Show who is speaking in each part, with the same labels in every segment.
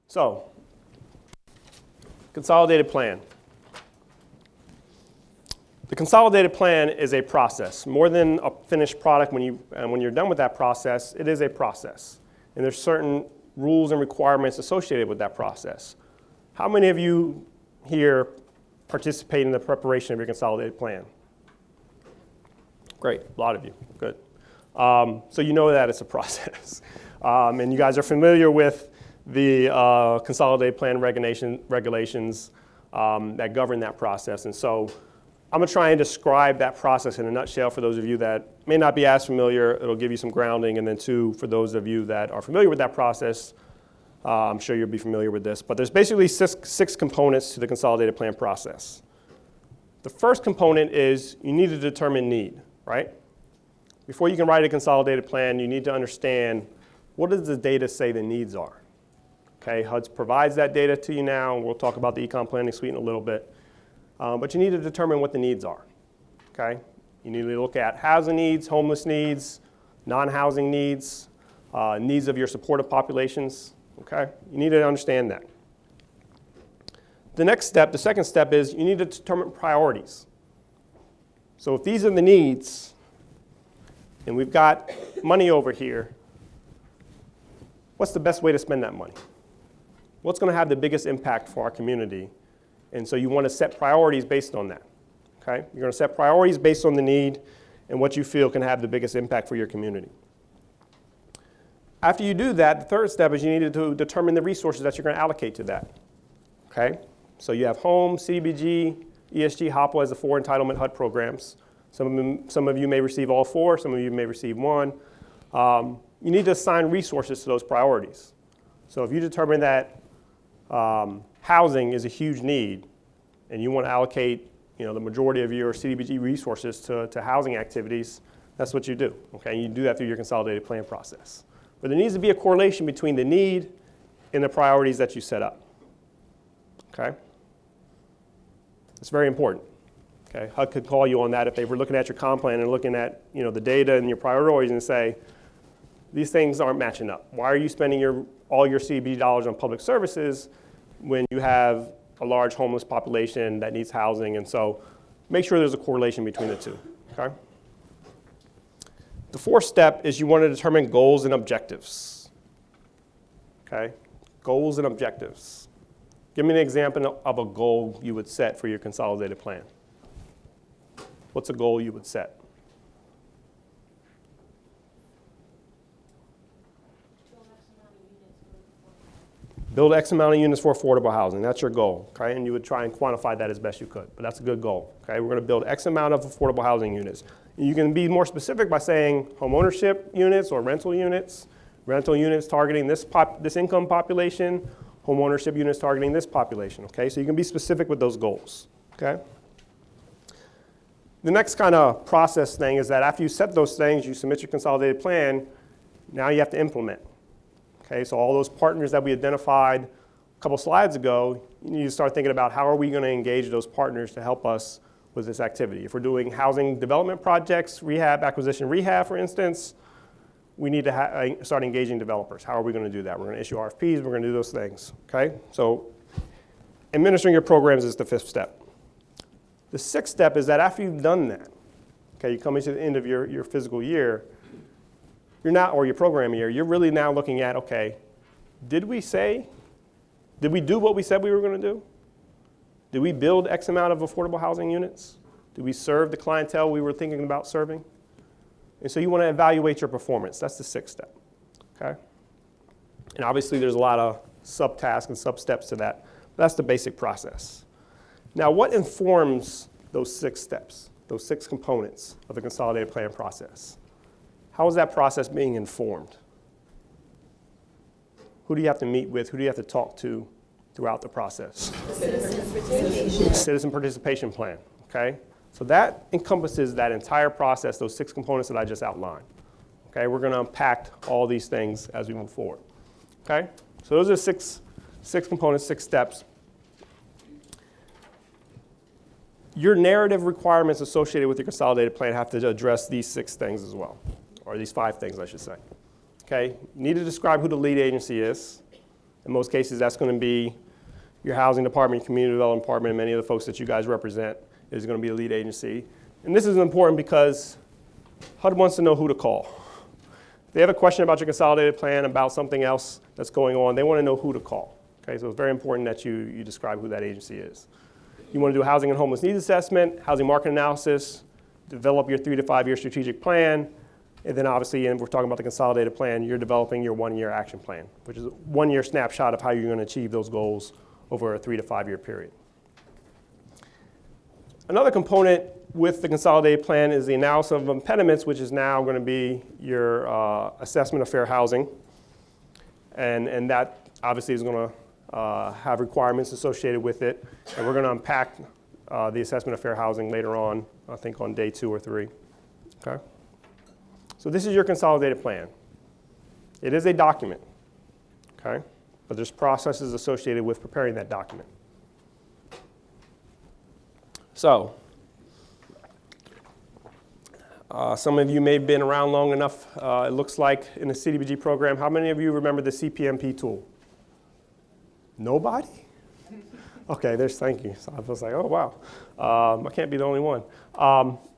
Speaker 1: So, consolidated plan. The consolidated plan is a process. More than a finished product, when you're done with that process, it is a process. And there's certain rules and requirements associated with that process. How many of you here participate in the preparation of your consolidated plan? Great, a lot of you, good. So you know that it's a process. And you guys are familiar with the consolidated plan regulations that govern that process. And so I'm going to try and describe that process in a nutshell for those of you that may not be as familiar. It'll give you some grounding. And then two, for those of you that are familiar with that process, I'm sure you'll be familiar with this. But there's basically six components to the consolidated plan process. The first component is you need to determine need, right? Before you can write a consolidated plan, you need to understand what does the data say the needs are. Okay, HUD provides that data to you now. We'll talk about the Econ Planning Suite in a little bit. But you need to determine what the needs are. Okay, you need to look at housing needs, homeless needs, non-housing needs, needs of your supportive populations. Okay, you need to understand that. The next step, the second step is you need to determine priorities. So if these are the needs, and we've got money over here, what's the best way to spend that money? What's going to have the biggest impact for our community? And so you want to set priorities based on that. Okay? You're going to set priorities based on the need and what you feel can have the biggest impact for your community. After you do that, the third step is you need to determine the resources that you're going to allocate to that. Okay? So you have home, CDBG, ESG, HOPWA as the 4 entitlement HUD programs. Some of you may receive all 4, some of you may receive 1. You need to assign resources to those priorities. So if you determine that housing is a huge need and you want to allocate the majority of your CDBG resources to housing activities, that's what you do. Okay? And you do that through your consolidated plan process. But there needs to be a correlation between the need and the priorities that you set up. Okay? It's very important. Okay? HUD could call you on that if they were looking at your comp plan and looking at the data and your priorities and say, these things aren't matching up. Why are you spending all your CDBG dollars on public services when you have a large homeless population that needs housing? And so make sure there's a correlation between the two. Okay? The fourth step is you want to determine goals and objectives. Okay? Goals and objectives. Give me an example of a goal you would set for your consolidated plan. What's a goal you would set? Build X amount of units for affordable housing. That's your goal, okay? And you would try and quantify that as best you could, but that's a good goal, okay? We're going to build X amount of affordable housing units. You can be more specific by saying home ownership units or rental units targeting this income population, home ownership units targeting this population, okay? So you can be specific with those goals, okay? The next kind of process thing is that after you set those things, you submit your consolidated plan, now you have to implement. Okay, so all those partners that we identified a couple slides ago, you need to start thinking about how are we going to engage those partners to help us with this activity. If we're doing housing development projects, acquisition rehab, for instance, we need to start engaging developers. How are we going to do that? We're going to issue RFPs, we're going to do those things. Okay, so administering your programs is the fifth step. The sixth step is that after you've done that, okay, you come into the end of your fiscal year, or your program year, you're really now looking at, okay, did we do what we said we were going to do? Did we build X amount of affordable housing units? Did we serve the clientele we were thinking about serving? And so you want to evaluate your performance. That's the sixth step, okay? And obviously there's a lot of subtasks and sub-steps to that. But that's the basic process. Now, what informs those 6 steps, those 6 components of the consolidated plan process? How is that process being informed? Who do you have to meet with? Who do you have to talk to throughout the process? Citizen participation plan, okay? So that encompasses that entire process, those 6 components that I just outlined. Okay, we're going to unpack all these things as we move forward. Okay, so those are six components, 6 steps. Your narrative requirements associated with your consolidated plan have to address these 6 things as well, or these 5 things, I should say. Okay, you need to describe who the lead agency is. In most cases, that's going to be your housing department, your community development department, and many of the folks that you guys represent is going to be the lead agency. And this is important because HUD wants to know who to call. If they have a question about your consolidated plan, about something else that's going on, they want to know who to call. Okay, so it's very important that you describe who that agency is. You want to do a housing and homeless needs assessment, housing market analysis, develop your 3 to 5 year strategic plan, and then obviously, and we're talking about the consolidated plan, you're developing your 1-year action plan, which is a 1-year snapshot of how you're going to achieve those goals over a 3 to 5 year period. Another component with the consolidated plan is the analysis of impediments, which is now going to be your assessment of fair housing. And that obviously is going to have requirements associated with it. And we're going to unpack the assessment of fair housing later on, I think on day 2 or 3. Okay? So this is your consolidated plan. It is a document, okay? But there's processes associated with preparing that document. So, some of you may have been around long enough, it looks like, in the CDBG program. How many of you remember the CPMP tool? Nobody? Okay, thank you. So I was like, oh, wow. I can't be the only one.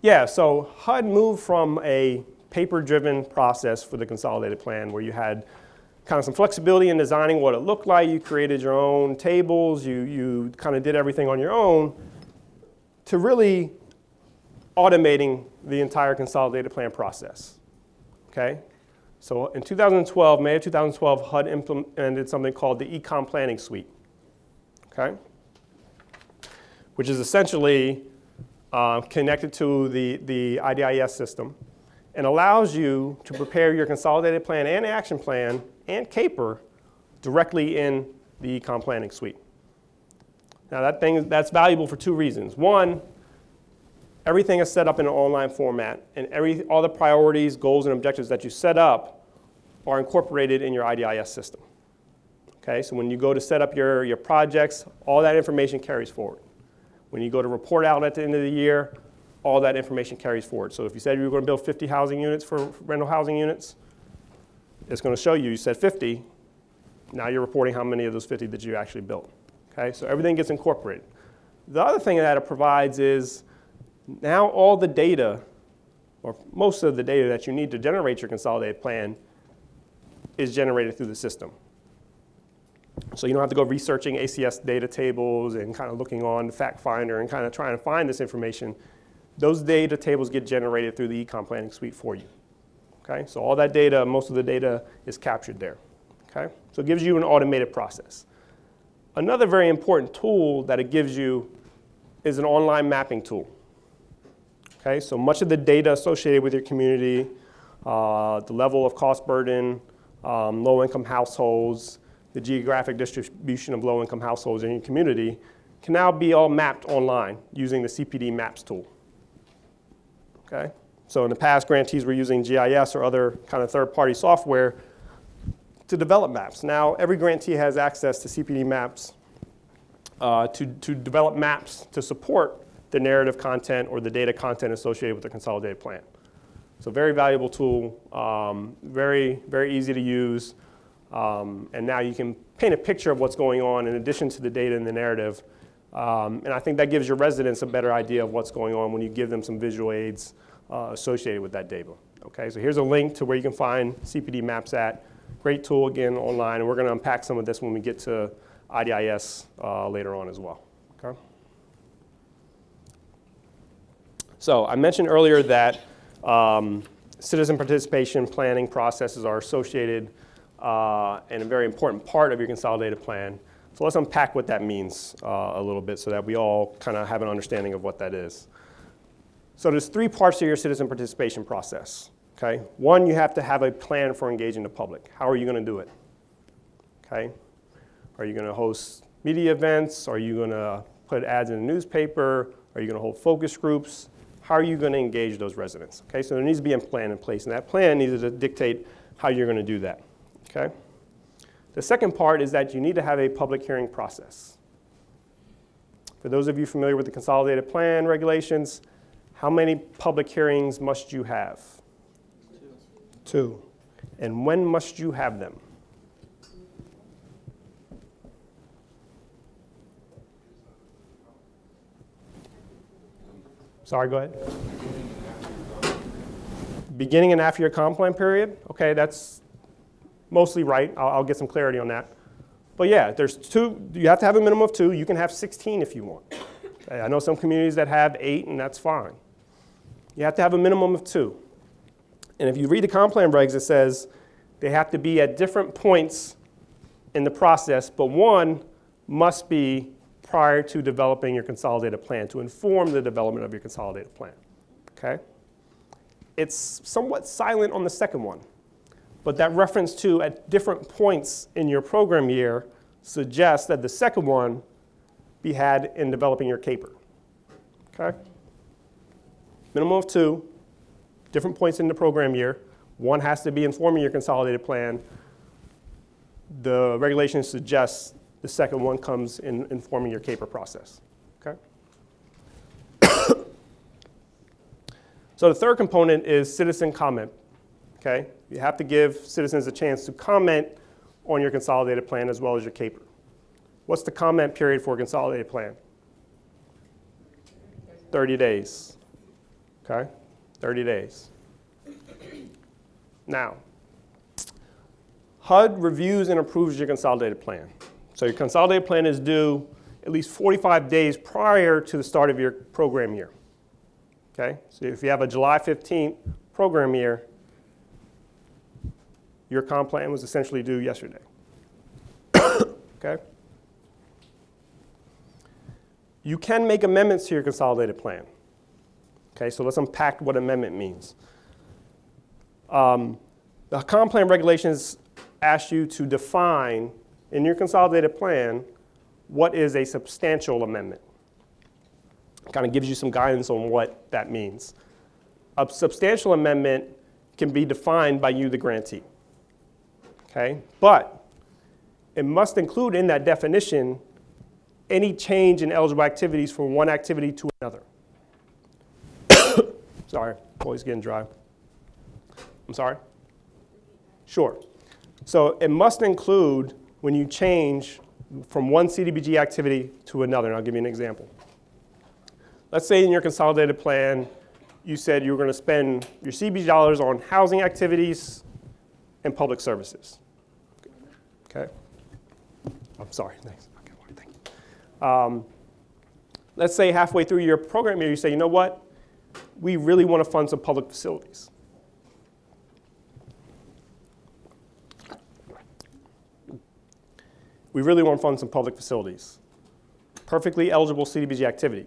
Speaker 1: Yeah, so HUD moved from a paper-driven process for the consolidated plan where you had kind of some flexibility in designing what it looked like. You created your own tables. You kind of did everything on your own to really automating the entire consolidated plan process. Okay? So in 2012, May of 2012, HUD implemented something called the Econ Planning Suite. Okay? Which is essentially connected to the IDIS system and allows you to prepare your consolidated plan and action plan and CAPER directly in the Econ Planning Suite. Now that's valuable for 2 reasons. One, everything is set up in an online format, and all the priorities, goals, and objectives that you set up are incorporated in your IDIS system. Okay, so when you go to set up your projects, all that information carries forward. When you go to report out at the end of the year, all that information carries forward. So if you said you were going to build 50 housing units for rental housing units, it's going to show you said 50. Now you're reporting how many of those 50 that you actually built. Okay, so everything gets incorporated. The other thing that it provides is now all the data, or most of the data that you need to generate your consolidated plan is generated through the system. So you don't have to go researching ACS data tables and kind of looking on the Fact Finder and kind of trying to find this information. Those data tables get generated through the Econ Planning Suite for you. Okay, so all that data, most of the data is captured there. Okay, so it gives you an automated process. Another very important tool that it gives you is an online mapping tool. Okay, so much of the data associated with your community, the level of cost burden, low-income households, the geographic distribution of low-income households in your community can now be all mapped online using the CPD Maps tool. Okay? So in the past, grantees were using GIS or other kind of third-party software to develop maps. Now every grantee has access to CPD Maps to develop maps to support the narrative content or the data content associated with the consolidated plan. So very valuable tool, very, very easy to use. And now you can paint a picture of what's going on in addition to the data and the narrative. And I think that gives your residents a better idea of what's going on when you give them some visual aids associated with that data. Okay, so here's a link to where you can find CPD Maps at. Great tool, again, online. And we're going to unpack some of this when we get to IDIS later on as well. Okay? So I mentioned earlier that citizen participation planning processes are associated and a very important part of your consolidated plan. So let's unpack what that means a little bit so that we all kind of have an understanding of what that is. So there's 3 parts to your citizen participation process. Okay? 1, you have to have a plan for engaging the public. How are you going to do it? Okay? Are you going to host media events? Are you going to put ads in the newspaper? Are you going to hold focus groups? How are you going to engage those residents? Okay? So there needs to be a plan in place, and that plan needs to dictate how you're going to do that. Okay? The second part is that you need to have a public hearing process. For those of you familiar with the consolidated plan regulations, how many public hearings must you have? 2. And when must you have them? Sorry, go ahead. Beginning and after your comp plan period? Okay, that's mostly right. I'll get some clarity on that. But yeah, there's 2. You have to have a minimum of 2. You can have 16 if you want. Okay, I know some communities that have 8, and that's fine. You have to have a minimum of 2. And if you read the comp plan regs, it says they have to be at different points in the process, but one must be prior to developing your consolidated plan, to inform the development of your consolidated plan. Okay? It's somewhat silent on the second one, but that reference to at different points in your program year suggests that the second one be had in developing your CAPER. Okay? Minimum of 2, different points in the program year. One has to be informing your consolidated plan. The regulation suggests the second one comes in informing your CAPER process. Okay? So the third component is citizen comment. Okay? You have to give citizens a chance to comment on your consolidated plan as well as your CAPER. What's the comment period for a consolidated plan? 30 days. Okay? 30 days. Now, HUD reviews and approves your consolidated plan. So your consolidated plan is due at least 45 days prior to the start of your program year. Okay? So if you have a July 15th program year, your comp plan was essentially due yesterday. Okay? You can make amendments to your consolidated plan. Okay, so let's unpack what amendment means. The comp plan regulations ask you to define in your consolidated plan what is a substantial amendment. It kind of gives you some guidance on what that means. A substantial amendment can be defined by you, the grantee. Okay, but it must include in that definition any change in eligible activities from one activity to another. Sorry, voice getting dry. I'm sorry? Sure. So it must include when you change from one CDBG activity to another, and I'll give you an example. Let's say in your consolidated plan, you said you were going to spend your CDBG dollars on housing activities and public services. Okay? I'm sorry, thanks. Okay, thank you. Let's say halfway through your program year, you say, you know what? We really want to fund some public facilities. We really want to fund some public facilities. Perfectly eligible CDBG activity.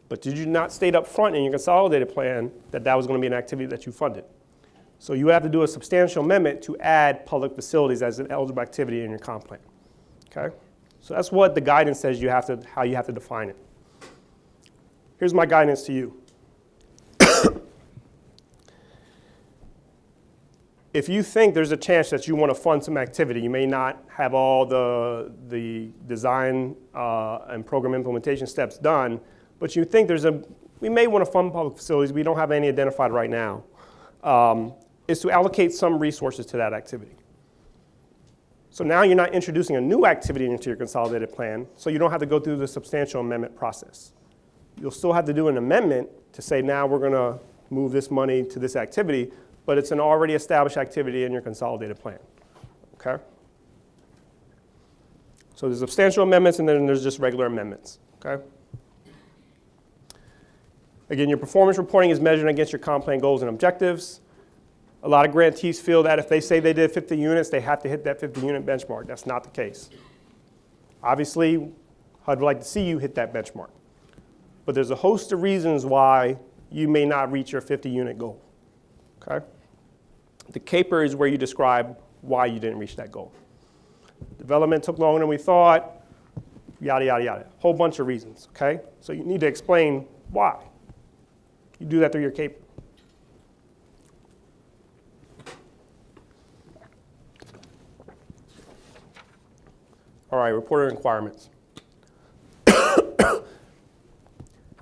Speaker 1: But did you not state up front in your consolidated plan that that was going to be an activity that you funded? So you have to do a substantial amendment to add public facilities as an eligible activity in your comp plan. Okay? So that's what the guidance says how you have to define it. Here's my guidance to you. If you think there's a chance that you want to fund some activity, you may not have all the design and program implementation steps done, but you think we may want to fund public facilities, we don't have any identified right now, is to allocate some resources to that activity. So now you're not introducing a new activity into your consolidated plan, so you don't have to go through the substantial amendment process. You'll still have to do an amendment to say now we're going to move this money to this activity, but it's an already established activity in your consolidated plan. Okay? So there's substantial amendments and then there's just regular amendments. Okay? Again, your performance reporting is measured against your comp plan goals and objectives. A lot of grantees feel that if they say they did 50 units, they have to hit that 50 unit benchmark. That's not the case. Obviously, HUD would like to see you hit that benchmark. But there's a host of reasons why you may not reach your 50 unit goal. Okay? The CAPER is where you describe why you didn't reach that goal. Development took longer than we thought, yada, yada, yada. Whole bunch of reasons, okay? So you need to explain why. You do that through your CAPER. All right, reporter requirements. How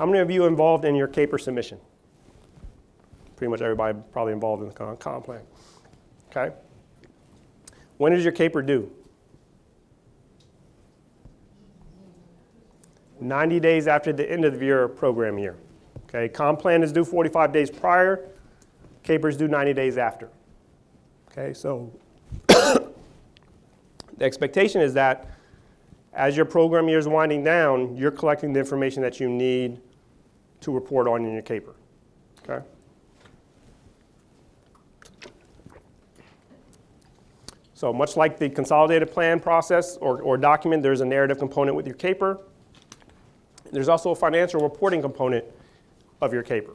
Speaker 1: many of you are involved in your CAPER submission? Pretty much everybody probably involved in the comp plan. Okay? When is your CAPER due? 90 days after the end of your program year. Okay, comp plan is due 45 days prior, CAPER is due 90 days after. Okay, so the expectation is that as your program year is winding down, you're collecting the information that you need to report on in your CAPER. Okay? So much like the consolidated plan process or document, there's a narrative component with your CAPER. There's also a financial reporting component of your CAPER.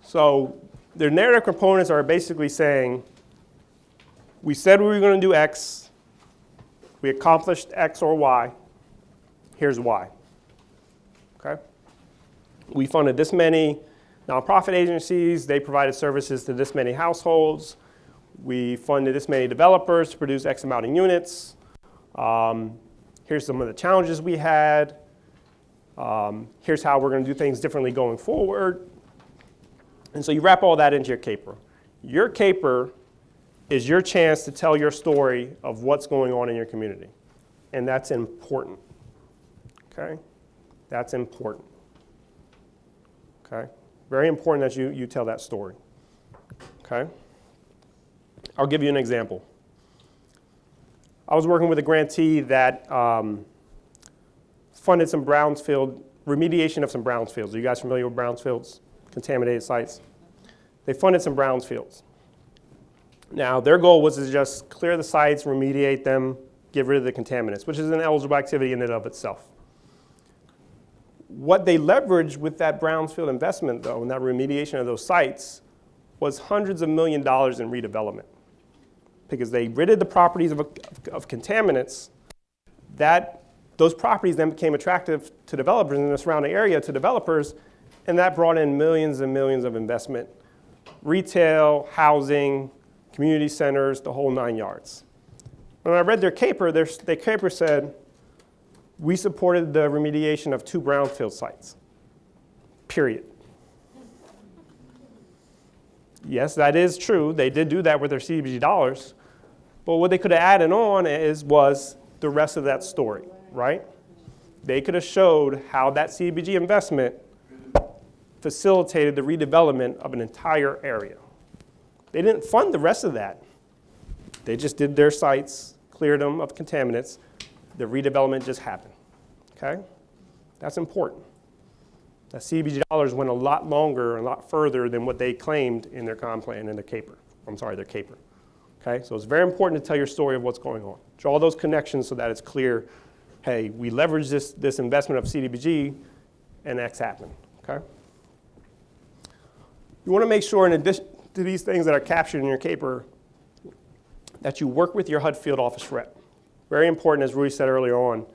Speaker 1: So the narrative components are basically saying, we said we were going to do X, we accomplished X or Y, here's why. Okay? We funded this many nonprofit agencies, they provided services to this many households, we funded this many developers to produce X amount of units, here's some of the challenges we had, here's how we're going to do things differently going forward. And so you wrap all that into your CAPER. Your CAPER is your chance to tell your story of what's going on in your community. And that's important. Okay? That's important. Okay? Very important that you tell that story. Okay? I'll give you an example. I was working with a grantee that funded some brownfield, remediation of some brownfields. Are you guys familiar with brownfields? Contaminated sites. They funded some brownfields. Now, their goal was to just clear the sites, remediate them, get rid of the contaminants, which is an eligible activity in and of itself. What they leveraged with that brownfield investment, though, and that remediation of those sites, was hundreds of millions of dollars in redevelopment. Because they ridded the properties of contaminants, those properties then became attractive to developers in the surrounding area, to developers, and that brought in millions and millions of investment. Retail, housing, community centers, the whole 9 yards. When I read their CAPER, their CAPER said, we supported the remediation of 2 brownfield sites, period. Yes, that is true. They did do that with their CDBG dollars. But what they could have added on was the rest of that story, right? They could have showed how that CDBG investment facilitated the redevelopment of an entire area. They didn't fund the rest of that. They just did their sites, cleared them of contaminants. The redevelopment just happened. Okay? That's important. The CDBG dollars went a lot longer, a lot further than what they claimed in their comp plan and their CAPER. Their CAPER. Okay? So it's very important to tell your story of what's going on. Draw those connections so that it's clear, hey, we leveraged this investment of CDBG and X happened. Okay? You want to make sure, in addition to these things that are captured in your CAPER, that you work with your HUD field office rep. Very important, as Rui said earlier on.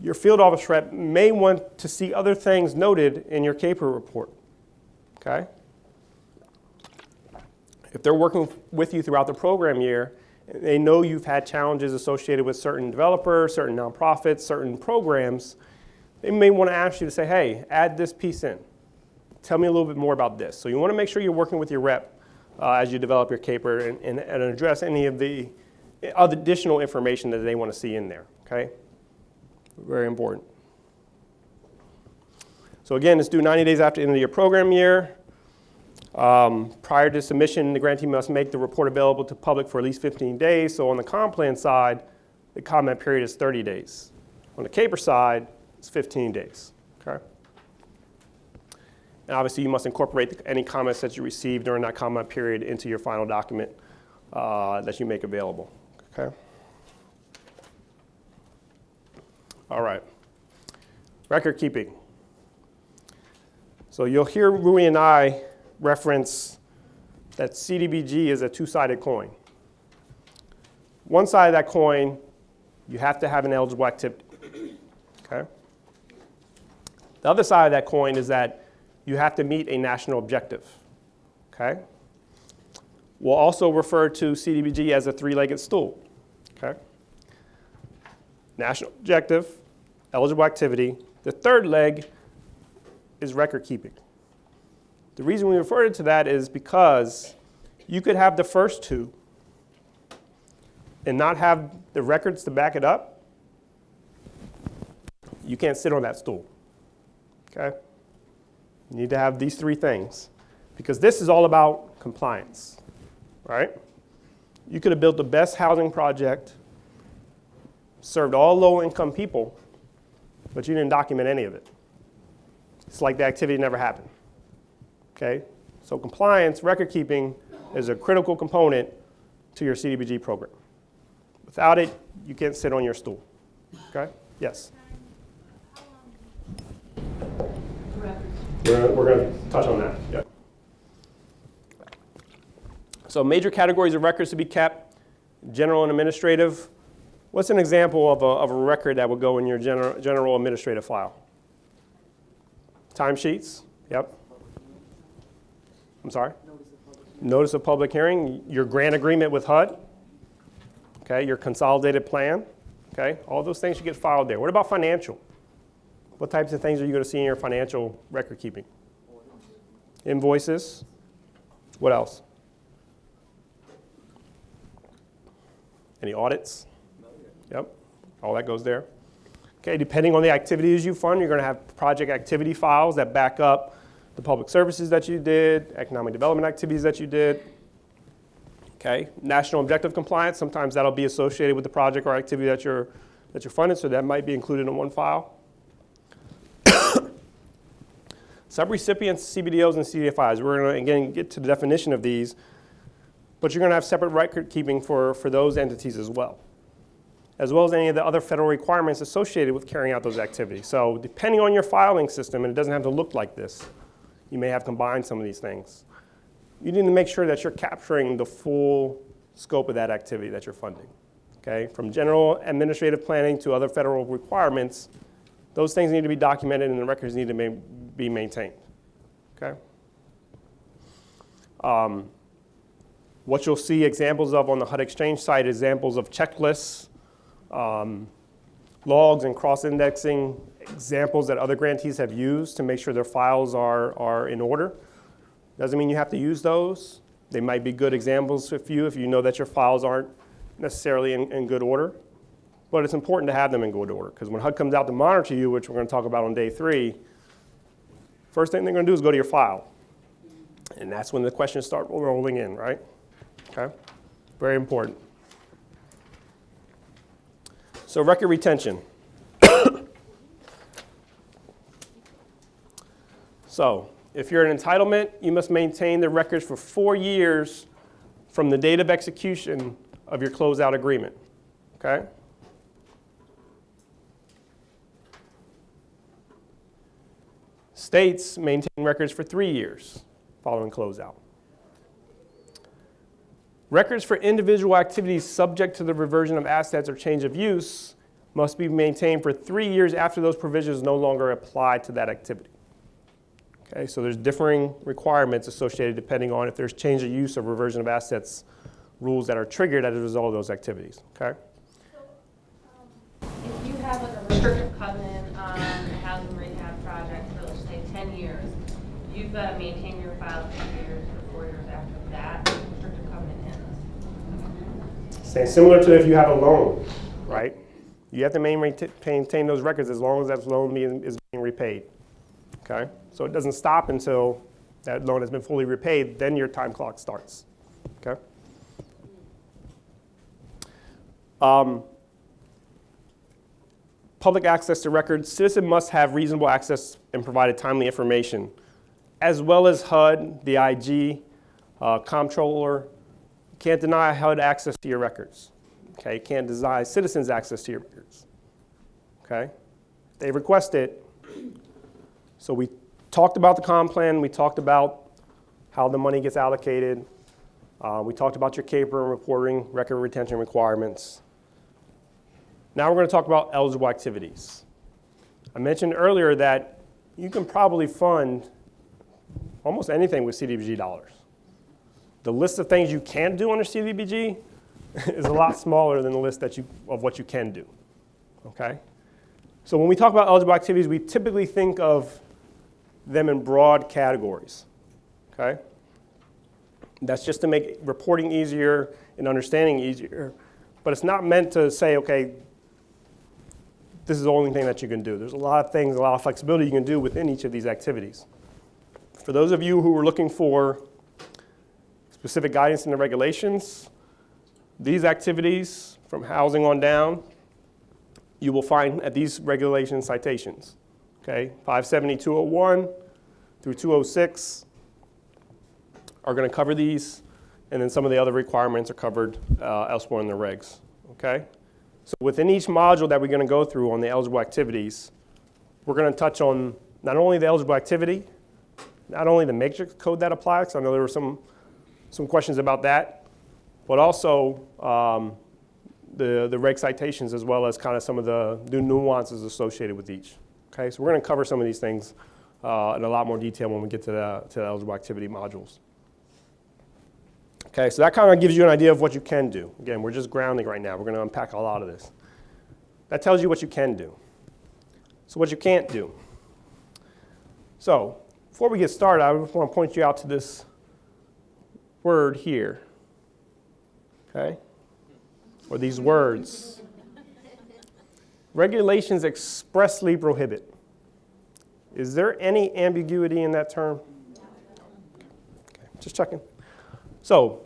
Speaker 1: Your field office rep may want to see other things noted in your CAPER report. Okay? If they're working with you throughout the program year, they know you've had challenges associated with certain developers, certain nonprofits, certain programs, they may want to ask you to say, hey, add this piece in. Tell me a little bit more about this. So you want to make sure you're working with your rep as you develop your CAPER and address any of the other additional information that they want to see in there, okay? Very important. So again, it's due 90 days after the end of your program year. Prior to submission, the grantee must make the report available to public for at least 15 days. So on the comp plan side, the comment period is 30 days. On the CAPER side, it's 15 days, okay? And obviously, you must incorporate any comments that you receive during that comment period into your final document that you make available, okay? All right. Record keeping. So you'll hear Rui and I reference that CDBG is a two-sided coin. One side of that coin, you have to have an eligible activity, okay? The other side of that coin is that you have to meet a national objective, okay? We'll also refer to CDBG as a three-legged stool, okay? National objective, eligible activity. The third leg is record keeping. The reason we refer to that is because you could have the first two and not have the records to back it up, you can't sit on that stool, okay? You need to have these three things because this is all about compliance, right? You could have built the best housing project, served all low-income people, but you didn't document any of it. It's like the activity never happened, okay? So compliance, record keeping is a critical component to your CDBG program. Without it, you can't sit on your stool, okay? Yes? We're going to touch on that, yeah. So major categories of records to be kept, general and administrative. What's an example of a record that would go in your general administrative file? Timesheets, yep. I'm sorry? Notice of public hearing, your grant agreement with HUD, okay, your consolidated plan, okay, all those things should get filed there. What about financial? What types of things are you going to see in your financial record keeping? Invoices. What else? Any audits? Yep, all that goes there. Okay, depending on the activities you fund, you're going to have project activity files that back up the public services that you did, economic development activities that you did. Okay, national objective compliance, sometimes that'll be associated with the project or activity that you're funded, so that might be included in one file. Subrecipients, CBDOs, and CDFIs. We're going to, again, get to the definition of these, but you're going to have separate record keeping for those entities as well as any of the other federal requirements associated with carrying out those activities. So depending on your filing system, and it doesn't have to look like this, you may have combined some of these things. You need to make sure that you're capturing the full scope of that activity that you're funding. Okay? From general administrative planning to other federal requirements, those things need to be documented and the records need to be maintained. Okay? What you'll see examples of on the HUD Exchange site, examples of checklists, logs and cross-indexing, examples that other grantees have used to make sure their files are in order. Doesn't mean you have to use those. They might be good examples if you know that your files aren't necessarily in good order. But it's important to have them in good order because when HUD comes out to monitor you, which we're going to talk about on day 3, first thing they're going to do is go to your file. And that's when the questions start rolling in, right? Okay? Very important. So record retention. So if you're an entitlement, you must maintain the records for 4 years from the date of execution of your closeout agreement. Okay? States maintain records for 3 years following closeout. Records for individual activities subject to the reversion of assets or change of use must be maintained for 3 years after those provisions no longer apply to that activity. Okay, so there's differing requirements associated depending on if there's change of use or reversion of assets rules that are triggered as a result of those activities. Okay?
Speaker 2: So, if you have like a restrictive covenant on a housing rehab project for, let's say, 10 years, you've got to maintain your file 2 years or 4 years after that restrictive covenant ends.
Speaker 1: Similar to if you have a loan, right? You have to maintain those records as long as that loan is being repaid. Okay? So it doesn't stop until that loan has been fully repaid, then your time clock starts. Okay? Public access to records. Citizen must have reasonable access and provided timely information, as well as HUD, the IG, comptroller. You can't deny HUD access to your records. Okay? You can't deny citizens access to your records. Okay? They request it. So we talked about the comp plan. We talked about how the money gets allocated. We talked about your CAPR and reporting, record retention requirements. Now we're going to talk about eligible activities. I mentioned earlier that you can probably fund almost anything with CDBG dollars. The list of things you can't do under CDBG is a lot smaller than the list of what you can do. Okay? So when we talk about eligible activities, we typically think of them in broad categories. Okay? That's just to make reporting easier and understanding easier. But it's not meant to say, okay, this is the only thing that you can do. There's a lot of things, a lot of flexibility you can do within each of these activities. For those of you who are looking for specific guidance in the regulations, these activities from housing on down, you will find at these regulation citations. Okay, 570-201 through 206 are going to cover these, and then some of the other requirements are covered elsewhere in the regs. Okay, so within each module that we're going to go through on the eligible activities, we're going to touch on not only the eligible activity, not only the matrix code that applies, 'cause I know there were some questions about that, but also the reg citations, as well as kind of some of the new nuances associated with each. Okay, so we're going to cover some of these things in a lot more detail when we get to the eligible activity modules. Okay, so that kind of gives you an idea of what you can do. Again, we're just grounding right now. We're going to unpack a lot of this. That tells you what you can do. So what you can't do. So before we get started, I just want to point you out to this word here. Okay? Or these words. Regulations expressly prohibit. Is there any ambiguity in that term? Okay, just checking. So,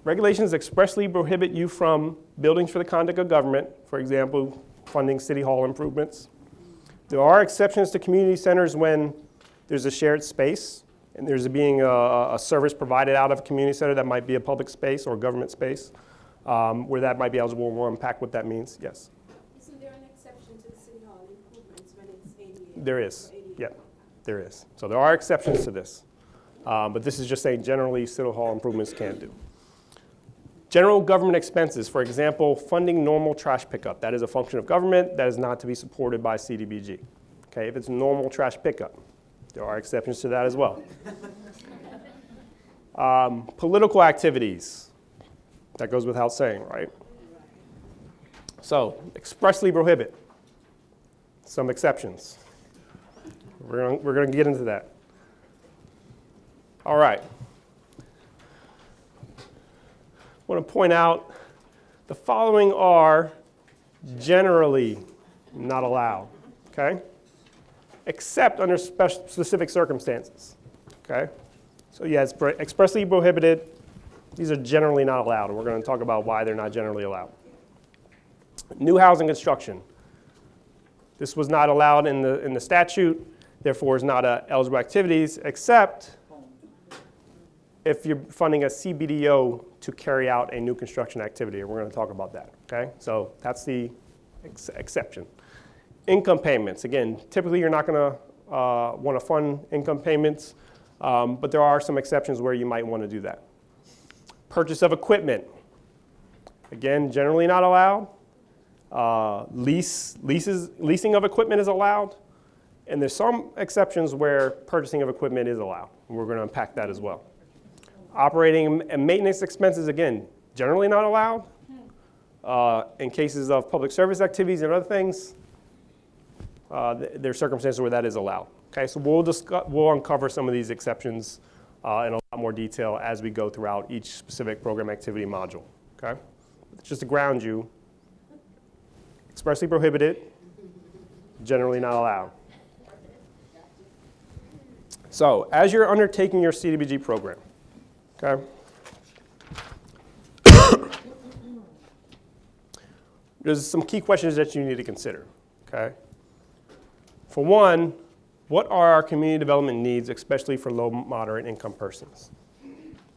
Speaker 1: regulations expressly prohibit you from buildings for the conduct of government, for example, funding city hall improvements. There are exceptions to community centers when there's a shared space and there's being a service provided out of a community center that might be a public space or government space, where that might be eligible, and we'll unpack what that means. Yes?
Speaker 3: Isn't there an exception to the city hall improvements when it's ADA?
Speaker 1: There is. Yeah, there is. So there are exceptions to this. But this is just saying generally city hall improvements can do. General government expenses, for example, funding normal trash pickup. That is a function of government that is not to be supported by CDBG. Okay, if it's normal trash pickup, there are exceptions to that as well. Political activities, that goes without saying, right? So, expressly prohibit. Some exceptions. We're going to get into that. All right. I want to point out the following are generally not allowed, okay? Except under specific circumstances, okay? So yeah, it's expressly prohibited. These are generally not allowed, and we're going to talk about why they're not generally allowed. New housing construction. This was not allowed in the statute, therefore is not eligible activities, except if you're funding a CBDO to carry out a new construction activity, and we're going to talk about that, okay? So that's the exception. Income payments, again, typically you're not going to want to fund income payments, but there are some exceptions where you might want to do that. Purchase of equipment, again, generally not allowed. Leasing of equipment is allowed, and there's some exceptions where purchasing of equipment is allowed, and we're going to unpack that as well. Operating and maintenance expenses, again, generally not allowed. In cases of public service activities and other things, there are circumstances where that is allowed. Okay, so we'll uncover some of these exceptions in a lot more detail as we go throughout each specific program activity module. Okay, just to ground you, expressly prohibited, generally not allowed. So, as you're undertaking your CDBG program, okay, there's some key questions that you need to consider, okay? For one, what are our community development needs, especially for low, moderate income persons?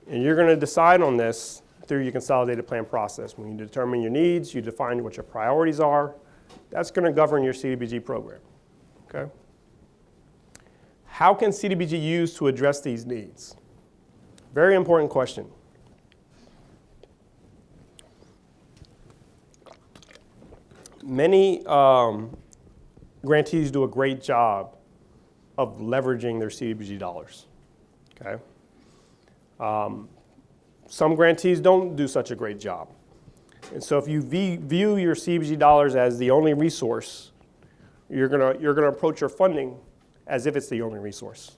Speaker 1: And you're going to decide on this through your consolidated plan process. When you determine your needs, you define what your priorities are. That's going to govern your CDBG program, okay? How can CDBG use to address these needs? Very important question. Many grantees do a great job of leveraging their CDBG dollars, okay? Some grantees don't do such a great job. And so if you view your CDBG dollars as the only resource, you're gonna approach your funding as if it's the only resource.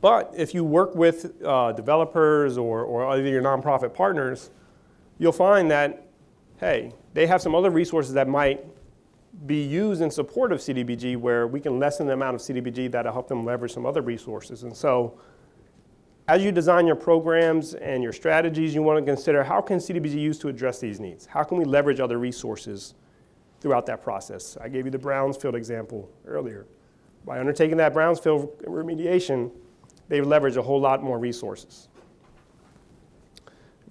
Speaker 1: But if you work with developers or other your nonprofit partners, you'll find that, hey, they have some other resources that might be used in support of CDBG where we can lessen the amount of CDBG that'll help them leverage some other resources. And so as you design your programs and your strategies, you want to consider how can CDBG use to address these needs? How can we leverage other resources throughout that process? I gave you the Brownsfield example earlier. By undertaking that Brownsfield remediation, they've leveraged a whole lot more resources.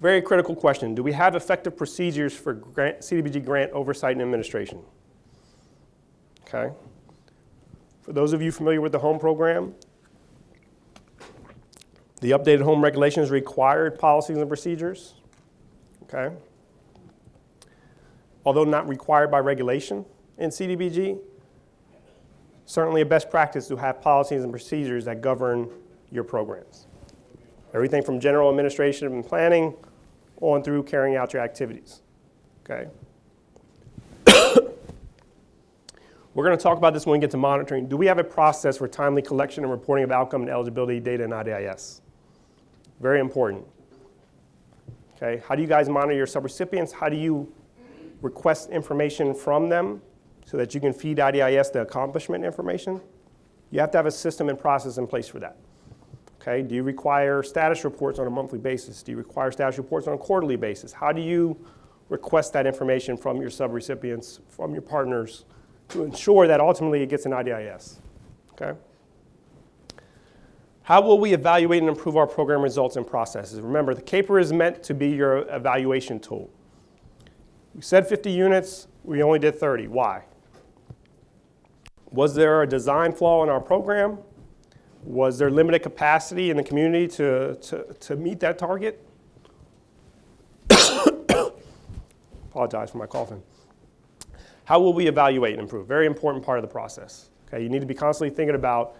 Speaker 1: Very critical question. Do we have effective procedures for CDBG grant oversight and administration? Okay. For those of you familiar with the HOME program, the updated HOME regulations required policies and procedures. Okay. Although not required by regulation in CDBG, certainly a best practice to have policies and procedures that govern your programs. Everything from general administration and planning on through carrying out your activities. Okay. We're going to talk about this when we get to monitoring. Do we have a process for timely collection and reporting of outcome and eligibility data in IDIS? Very important. Okay. How do you guys monitor your subrecipients? How do you request information from them so that you can feed IDIS the accomplishment information? You have to have a system and process in place for that. Okay, do you require status reports on a monthly basis? Do you require status reports on a quarterly basis? How do you request that information from your subrecipients, from your partners, to ensure that ultimately it gets an IDIS? Okay. How will we evaluate and improve our program results and processes? Remember, the CAPER is meant to be your evaluation tool. We said 50 units, we only did 30. Why? Was there a design flaw in our program? Was there limited capacity in the community to meet that target? Apologize for my coughing. How will we evaluate and improve? Very important part of the process. Okay, you need to be constantly thinking about,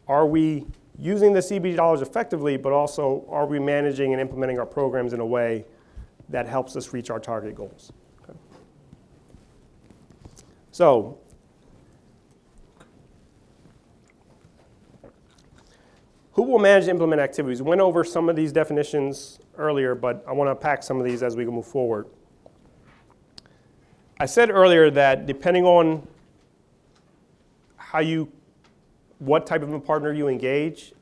Speaker 1: are we using the CDBG dollars effectively, but also are we managing and implementing our programs in a way that helps us reach our target goals? Okay. So, who will manage and implement activities? We went over some of these definitions earlier, but I want to unpack some of these as we move forward. I said earlier that depending on what type of a partner you engage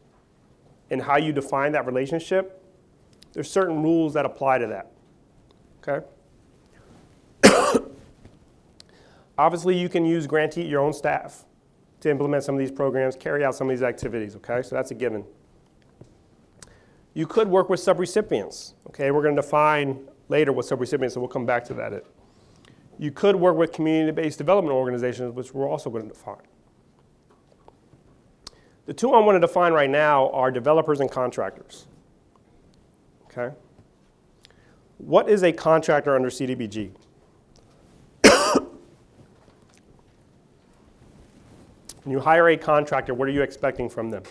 Speaker 1: and how you define that relationship, there's certain rules that apply to that. Okay? Obviously, you can use your own staff to implement some of these programs, carry out some of these activities, okay? So that's a given. You could work with subrecipients, okay? We're going to define later what subrecipients, so we'll come back to that. You could work with community-based development organizations, which we're also going to define. The two I want to define right now are developers and contractors, okay? What is a contractor under CDBG? When you hire a contractor, what are you expecting from them?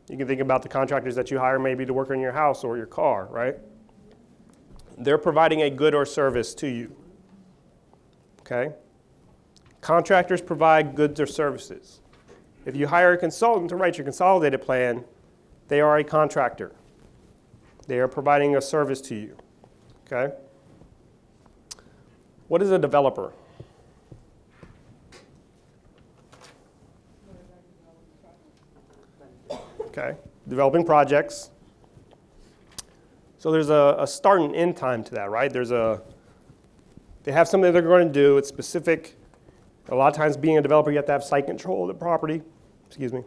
Speaker 1: You can think about the contractors that you hire maybe to work on your house or your car, right? They're providing a good or service to you, okay? Contractors provide goods or services. If you hire a consultant to write your consolidated plan, they are a contractor. They are providing a service to you, okay? What is a developer? Okay, developing projects. So there's a start and end time to that, right? They have something they're going to do. It's specific. A lot of times being a developer, you have to have site control of the property. Excuse me.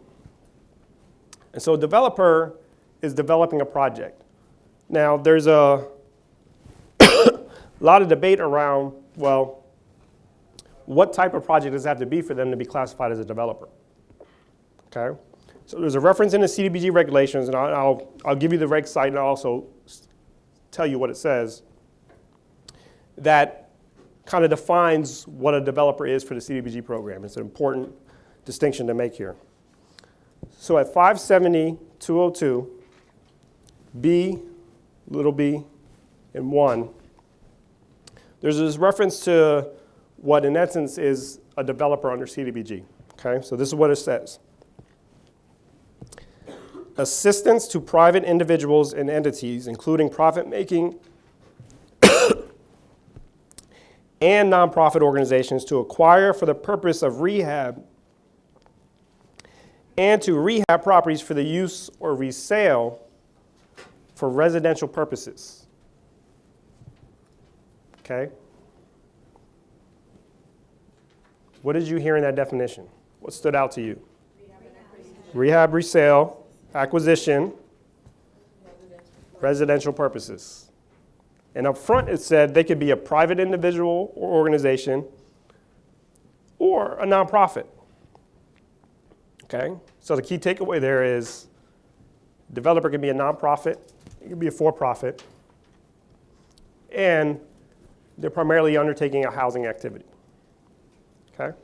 Speaker 1: And so a developer is developing a project. Now, there's a lot of debate around, well, what type of project does it have to be for them to be classified as a developer? Okay? So there's a reference in the CDBG regulations, and I'll give you the reg site and I'll also tell you what it says, that kind of defines what a developer is for the CDBG program. It's an important distinction to make here. So at 570.202, B, little b, and 1, there's this reference to what in essence is a developer under CDBG. Okay, so this is what it says. Assistance to private individuals and entities, including profit-making and nonprofit organizations to acquire for the purpose of rehab and to rehab properties for the use or resale for residential purposes. Okay? What did you hear in that definition? What stood out to you? Rehab, resale, acquisition, residential purposes. And up front it said they could be a private individual or organization or a nonprofit. Okay? So the key takeaway there is developer can be a nonprofit, it can be a for-profit, and they're primarily undertaking a housing activity. Okay?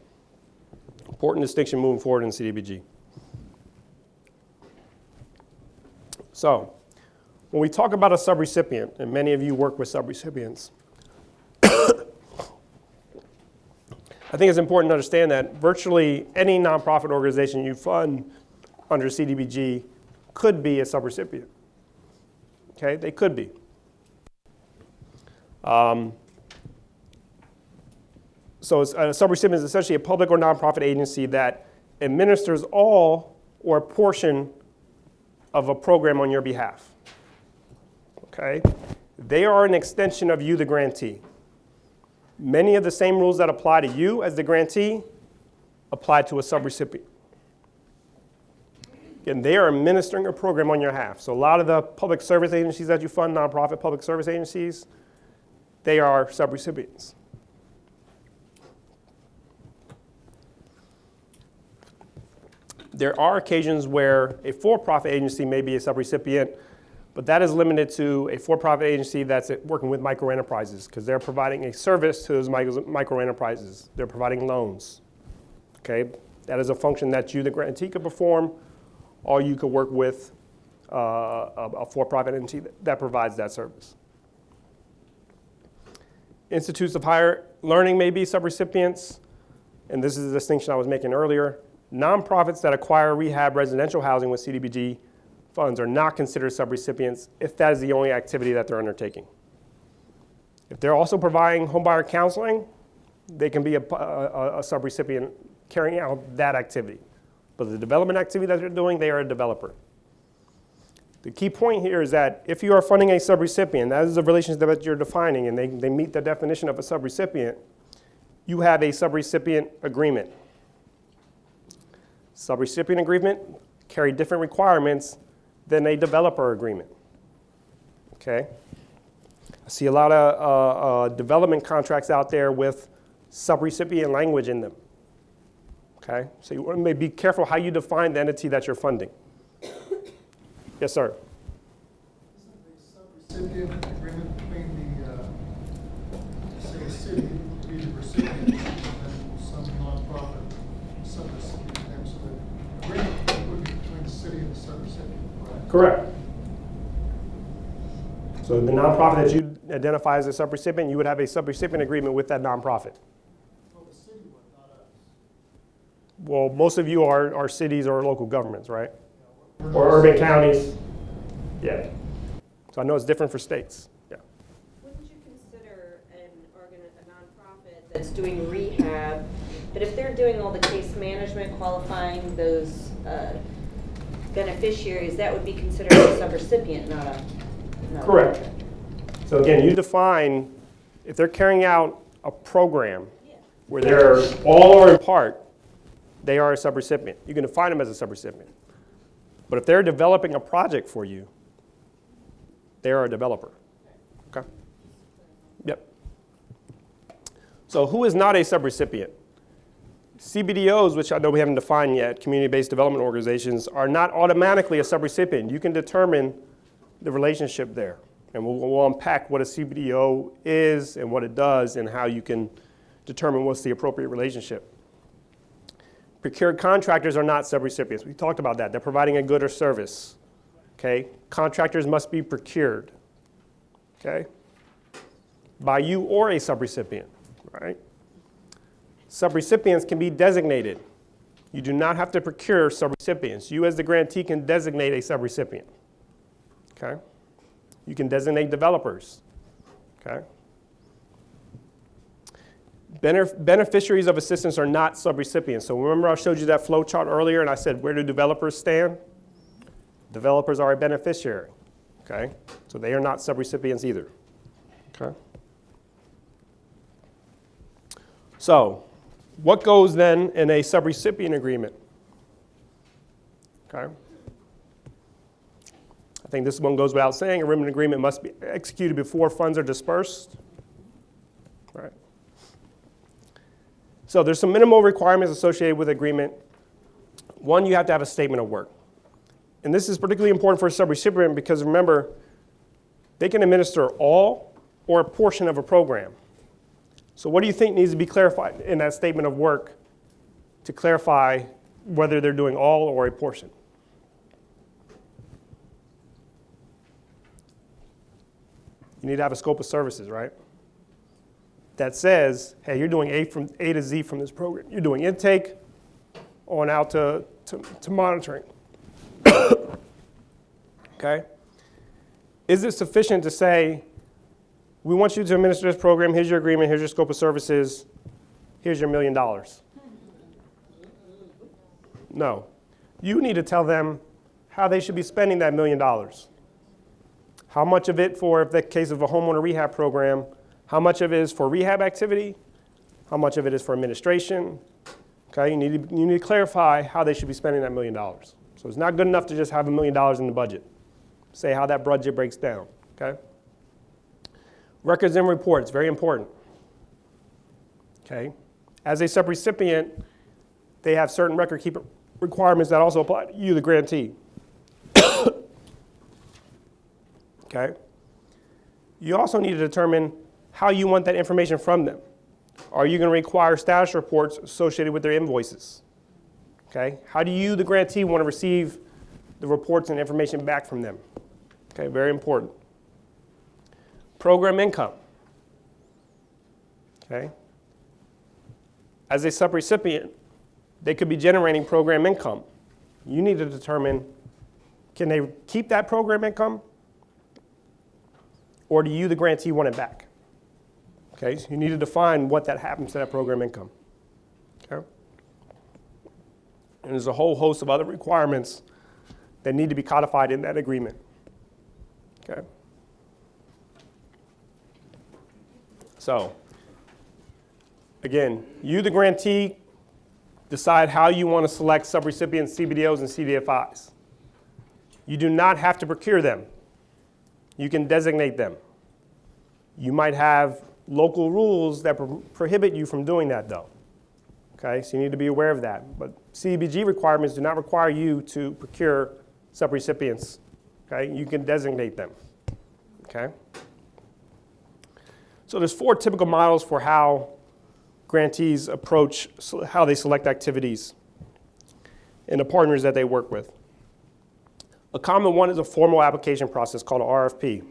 Speaker 1: Important distinction moving forward in CDBG. So, when we talk about a subrecipient, and many of you work with subrecipients, I think it's important to understand that virtually any nonprofit organization you fund under CDBG could be a subrecipient. Okay, they could be. So a subrecipient is essentially a public or nonprofit agency that administers all or a portion of a program on your behalf. Okay? They are an extension of you, the grantee. Many of the same rules that apply to you as the grantee apply to a subrecipient. And they are administering a program on your behalf. So a lot of the public service agencies that you fund, nonprofit public service agencies, they are subrecipients. There are occasions where a for-profit agency may be a subrecipient, but that is limited to a for-profit agency that's working with microenterprises because they're providing a service to those microenterprises. They're providing loans. Okay, that is a function that you, the grantee, could perform, or you could work with a for-profit entity that provides that service. Institutes of higher learning may be subrecipients, and this is the distinction I was making earlier. Nonprofits that acquire rehab residential housing with CDBG funds are not considered subrecipients if that is the only activity that they're undertaking. If they're also providing homebuyer counseling, they can be a subrecipient carrying out that activity. But the development activity that they're doing, they are a developer. The key point here is that if you are funding a subrecipient, that is the relationship that you're defining, and they meet the definition of a subrecipient, you have a subrecipient agreement. Subrecipient agreement carry different requirements than a developer agreement. Okay? I see a lot of development contracts out there with subrecipient language in them. Okay? So you want to be careful how you define the entity that you're funding. Yes, sir.
Speaker 4: Isn't the subrecipient agreement between the, say, a city, be the recipient, and then some nonprofit subrecipient? So the agreement would be between the city and the subrecipient, correct?
Speaker 1: Correct. So the nonprofit that you identify as a subrecipient, you would have a subrecipient agreement with that nonprofit.
Speaker 4: Well, the city would, not us.
Speaker 1: Well, most of you are cities or local governments, right?
Speaker 4: We're
Speaker 1: Or
Speaker 4: not
Speaker 1: urban
Speaker 4: city.
Speaker 1: counties. Yeah. So I know it's different for states. Yeah.
Speaker 5: Wouldn't you consider a nonprofit that's doing rehab, but if they're doing all the case management, qualifying those beneficiaries, that would be considered a subrecipient, not a
Speaker 1: Correct. So again, you define if they're carrying out a program where they're all or in part, they are a subrecipient. You can define them as a subrecipient. But if they're developing a project for you, they are a developer. Okay? Yep. So who is not a subrecipient? CBDOs, which I know we haven't defined yet, community-based development organizations, are not automatically a subrecipient. You can determine the relationship there. And we'll unpack what a CBDO is and what it does and how you can determine what's the appropriate relationship. Procured contractors are not subrecipients. We talked about that. They're providing a good or service. Okay? Contractors must be procured. Okay? By you or a subrecipient. Right? Subrecipients can be designated. You do not have to procure subrecipients. You as the grantee can designate a subrecipient. Okay? You can designate developers. Okay? Beneficiaries of assistance are not subrecipients. So remember I showed you that flow chart earlier and I said, where do developers stand? Developers are a beneficiary, okay? So they are not subrecipients either, okay? So what goes then in a subrecipient agreement? Okay. I think this one goes without saying. A written agreement must be executed before funds are dispersed. Right. So there's some minimal requirements associated with the agreement. One, you have to have a statement of work. And this is particularly important for a subrecipient because remember, they can administer all or a portion of a program. So what do you think needs to be clarified in that statement of work to clarify whether they're doing all or a portion? You need to have a scope of services, right? That says, hey, you're doing from A to Z from this program. You're doing intake on out to monitoring. Okay? Is it sufficient to say, we want you to administer this program, here's your agreement, here's your scope of services, here's your $1 million? No. You need to tell them how they should be spending that $1 million. How much of it for, if the case of a homeowner rehab program, how much of it is for rehab activity? How much of it is for administration? Okay, you need to clarify how they should be spending that $1 million. So it's not good enough to just have $1 million in the budget. Say how that budget breaks down, okay? Records and reports, very important. Okay, as a subrecipient, they have certain record keeping requirements that also apply to you, the grantee. Okay, you also need to determine how you want that information from them. Are you going to require status reports associated with their invoices? Okay, how do you, the grantee, want to receive the reports and information back from them? Okay, very important. Program income. Okay, as a subrecipient, they could be generating program income. You need to determine, can they keep that program income? Or do you, the grantee, want it back? Okay, so you need to define what that happens to that program income. Okay? And there's a whole host of other requirements that need to be codified in that agreement. Okay? So, again, you, the grantee, decide how you want to select subrecipients, CBDOs, and CDFIs. You do not have to procure them. You can designate them. You might have local rules that prohibit you from doing that, though. Okay, so you need to be aware of that. But CDBG requirements do not require you to procure subrecipients. Okay, you can designate them. Okay. So there's 4 typical models for how grantees approach how they select activities and the partners that they work with. A common one is a formal application process called an RFP.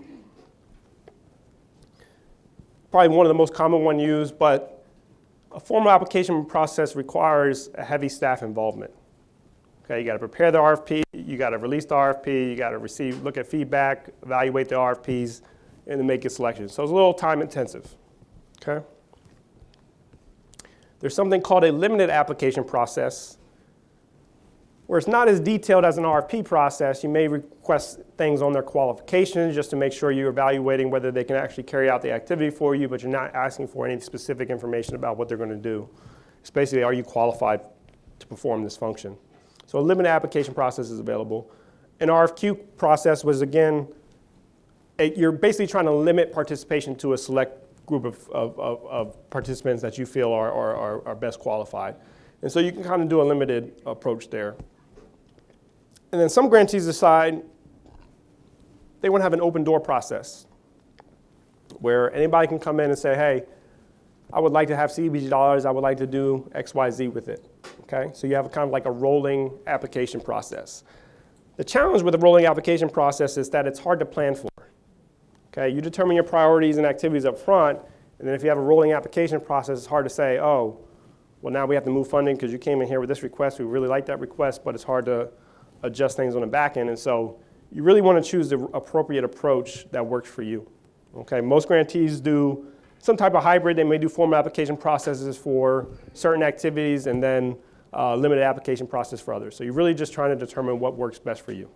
Speaker 1: Probably one of the most common one used, but a formal application process requires a heavy staff involvement. Okay, you got to prepare the RFP, you got to release the RFP, you got to look at feedback, evaluate the RFPs, and then make a selection. So it's a little time intensive. Okay. There's something called a limited application process, where it's not as detailed as an RFP process. You may request things on their qualifications just to make sure you're evaluating whether they can actually carry out the activity for you, but you're not asking for any specific information about what they're going to do. It's basically, are you qualified to perform this function? So a limited application process is available. An RFQ process was, again, you're basically trying to limit participation to a select group of participants that you feel are best qualified. And so you can kind of do a limited approach there. And then some grantees decide they want to have an open door process where anybody can come in and say, hey, I would like to have CDBG dollars, I would like to do X, Y, Z with it. Okay? So you have kind of like a rolling application process. The challenge with the rolling application process is that it's hard to plan for. Okay? You determine your priorities and activities up front, and then if you have a rolling application process, it's hard to say, oh, well, now we have to move funding because you came in here with this request. We really like that request, but it's hard to adjust things on the back end. And so you really want to choose the appropriate approach that works for you. Okay, most grantees do some type of hybrid. They may do formal application processes for certain activities and then limited application process for others. So you're really just trying to determine what works best for you.